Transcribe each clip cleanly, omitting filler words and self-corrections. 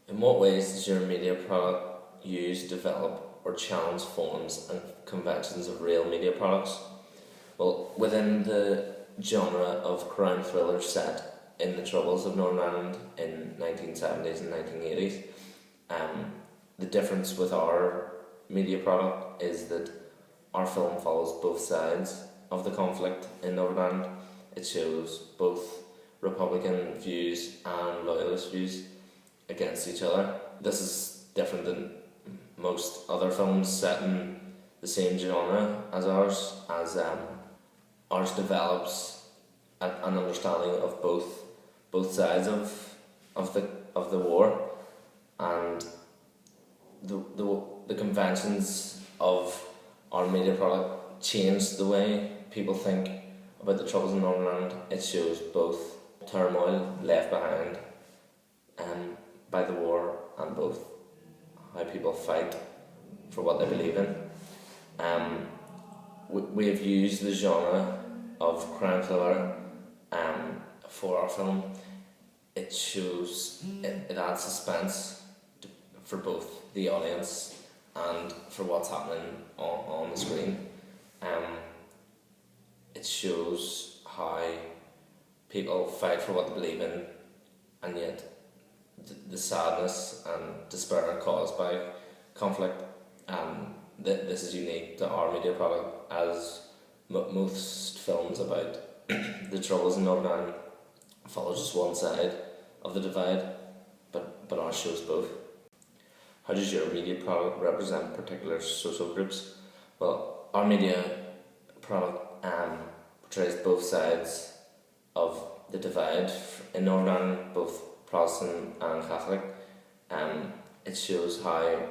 In what ways does your media product use, develop, or challenge forms and conventions of real media products? Well, within the genre of crime thriller set in the Troubles of Northern Ireland in 1970s and 1980s, the difference with our media product is that our film follows both sides of the conflict in Northern Ireland. It shows both Republican views and loyalist views against each other. This is different than most other films set in the same genre as ours, as ours develops an understanding of both sides of the war, and the conventions of our media product changed the way people think about the Troubles in Northern Ireland. It shows both turmoil left behind by the war and both how people fight for what they believe in. We have used the genre of crime thriller for our film. It adds suspense for both the audience and for what's happening on the screen. It shows how people fight for what they believe in, and yet the sadness and despair caused by conflict. This is unique to our media product, as most films about the Troubles in Northern Ireland follow just one side of the divide, but ours shows both. How does your media product represent particular social groups? Well, our media product portrays both sides of the divide in Northern Ireland, both Protestant and Catholic. It shows how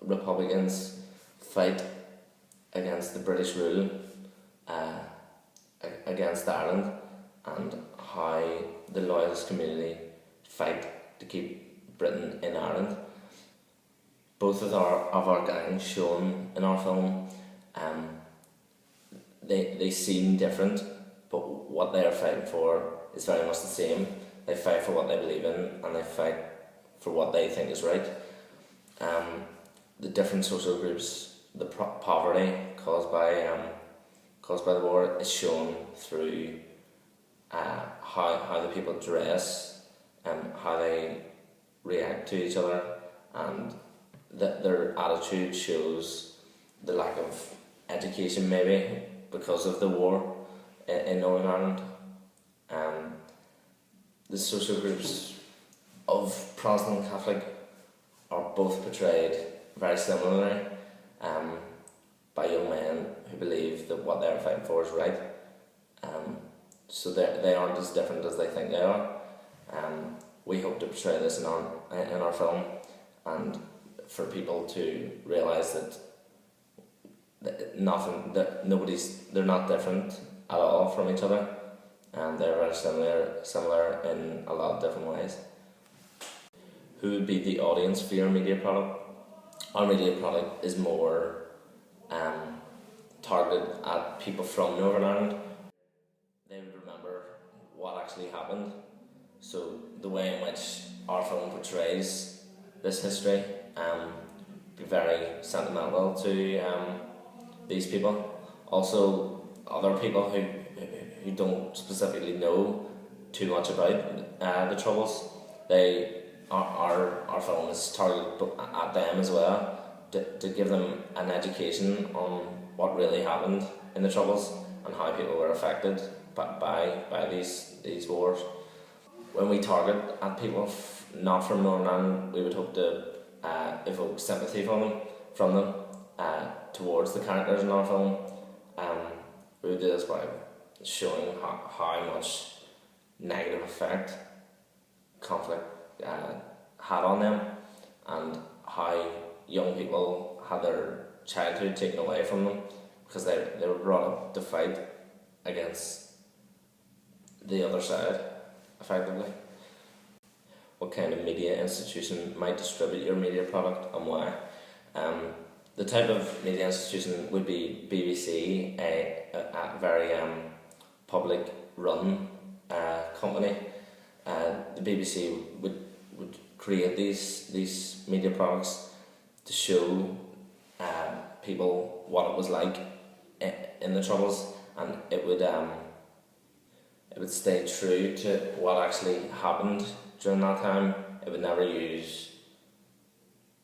Republicans fight against the British rule against Ireland, and how the loyalist community fight to keep Britain in Ireland. Both of our gangs shown in our film, they seem different, but what they are fighting for is very much the same. They fight for what they believe in, and they fight for what they think is right. The different social groups, the poverty caused by the war is shown through how the people dress, how they react to each other, and their attitude shows the lack of education, maybe because of the war in Northern Ireland. The social groups of Protestant and Catholic are both portrayed very similarly by young men who believe that what they're fighting for is right. So they aren't as different as they think they are. We hope to portray this in our film, and for people to realise that they're not different at all from each other, and they're very similar in a lot of different ways. Who would be the audience for your media product? Our media product is more targeted at people from Northern Ireland. They would remember what actually happened. So the way in which our film portrays this history be very sentimental to these people. Also, other people who don't specifically know too much about the Troubles, our film is targeted at them as well, to give them an education on what really happened in the Troubles and how people were affected by these wars. When we target at people not from Northern Ireland, we would hope to evoke sympathy from them towards the characters in our film. We would do this by showing how much negative effect conflict had on them, and how young people had their childhood taken away from them because they were brought up to fight against the other side, effectively. What kind of media institution might distribute your media product, and why? The type of media institution would be BBC, a very public run company. the BBC would create these media products to show people what it was like in the Troubles, and it would stay true to what actually happened during that time. It would never use.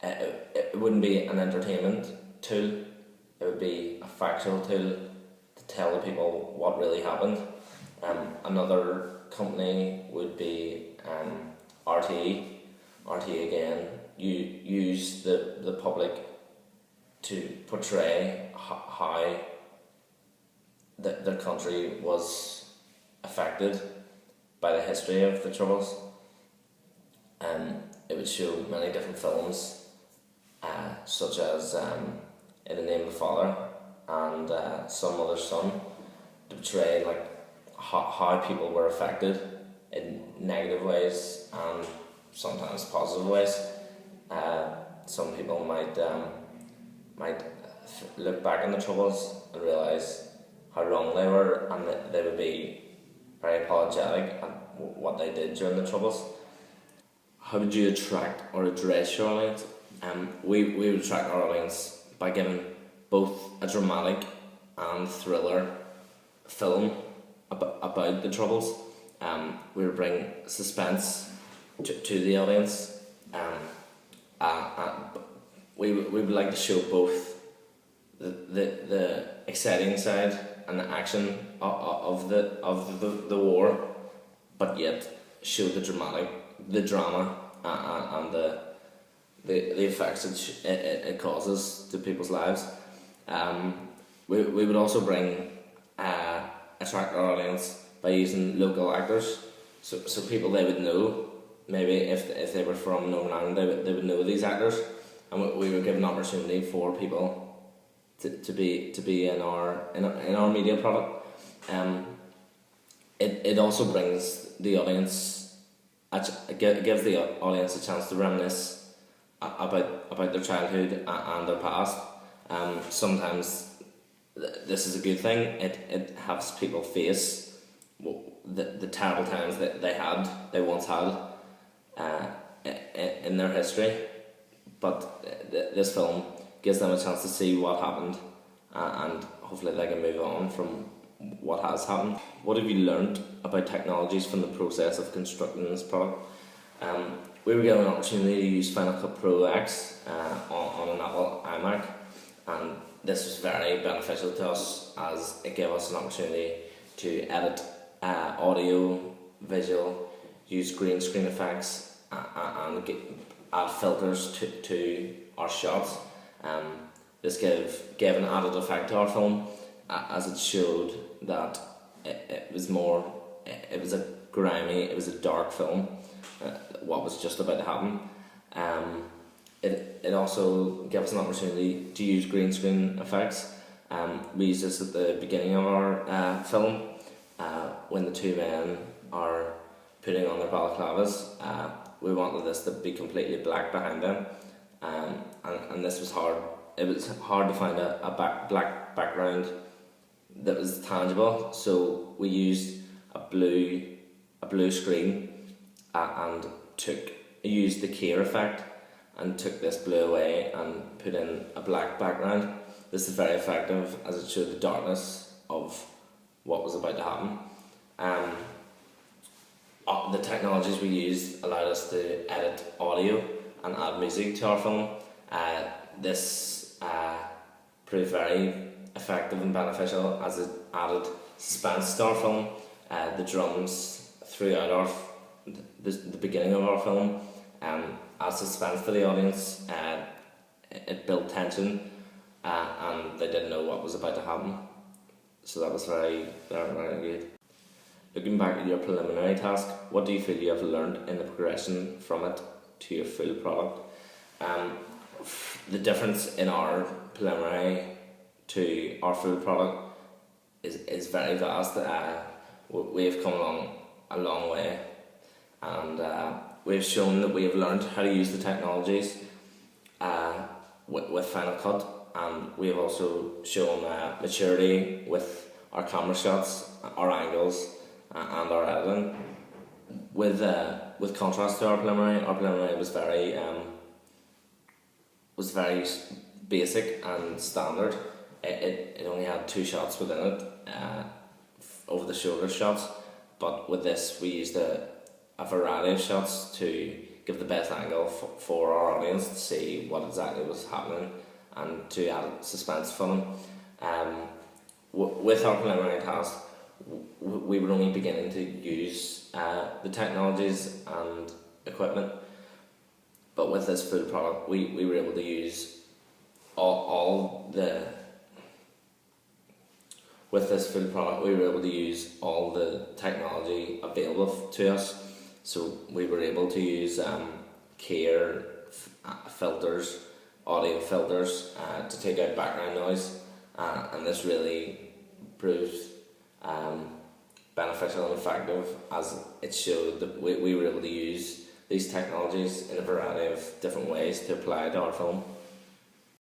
It wouldn't be an entertainment tool. It would be a factual tool to tell the people what really happened. Another company would be RTE. RTE again, you use the public to portray how the country was affected by the history of the Troubles. It would show many different films, such as In the Name of the Father and Some Other Son, to portray like how people were affected in negative ways and sometimes positive ways. Some people might look back on the Troubles and realise how wrong they were, and that they would be very apologetic at what they did during the Troubles. How would you attract or address your audience? We would attract our audience by giving both a dramatic and thriller film about the Troubles. We would bring suspense to the audience. We would like to show both the exciting side and the action of the war, but yet show the drama and the effects it causes to people's lives. We would also attract our audience by using local actors, so people they would know. Maybe if they were from Northern Ireland, they would know these actors, and we would give an opportunity for people to be in our media product. It also brings the audience, gives the audience a chance to reminisce about their childhood and their past. Sometimes this is a good thing. It helps people face the terrible times that they once had in their history, but this film gives them a chance to see what happened, and hopefully they can move on from what has happened. What have you learned about technologies from the process of constructing this product? We were given an opportunity to use Final Cut Pro X on an Apple iMac, and this was very beneficial to us as it gave us an opportunity to edit audio, visual, use green screen effects, and add filters to our shots. This gave an added effect to our film, as it showed that it was a grimy, it was a dark film, what was just about to happen. It also gave us an opportunity to use green screen effects. We used this at the beginning of our film, when the two men are putting on their balaclavas. We wanted this to be completely black behind them, and this was hard. It was hard to find a black background that was tangible, so we used a blue screen and used the keyer effect and took this blue away and put in a black background. This is very effective as it showed the darkness of what was about to happen. The technologies we used allowed us to edit audio and add music to our film. This proved very effective and beneficial as it added suspense to our film. The drums throughout the beginning of our film added suspense for the audience. It built tension, and they didn't know what was about to happen. So that was very, very, very good. Looking back at your preliminary task, what do you feel you have learned in the progression from it to your full product? The difference in our preliminary to our full product is very vast. We have come along a long way, and we've shown that we have learned how to use the technologies with Final Cut, and we have also shown maturity with our camera shots, our angles, and our editing. with contrast to our preliminary was very basic and standard. It only had 2 shots within it, over the shoulder shots. But with this, we used a variety of shots to give the best angle for our audience to see what exactly was happening and to add suspense for them. With our preliminary task, we were only beginning to use the technologies and equipment, but with this full product, we were able to use all the technology available to us. So we were able to use Keir filters, audio filters, to take out background noise, and this really proved beneficial and effective, as it showed that we were able to use these technologies in a variety of different ways to apply to our film.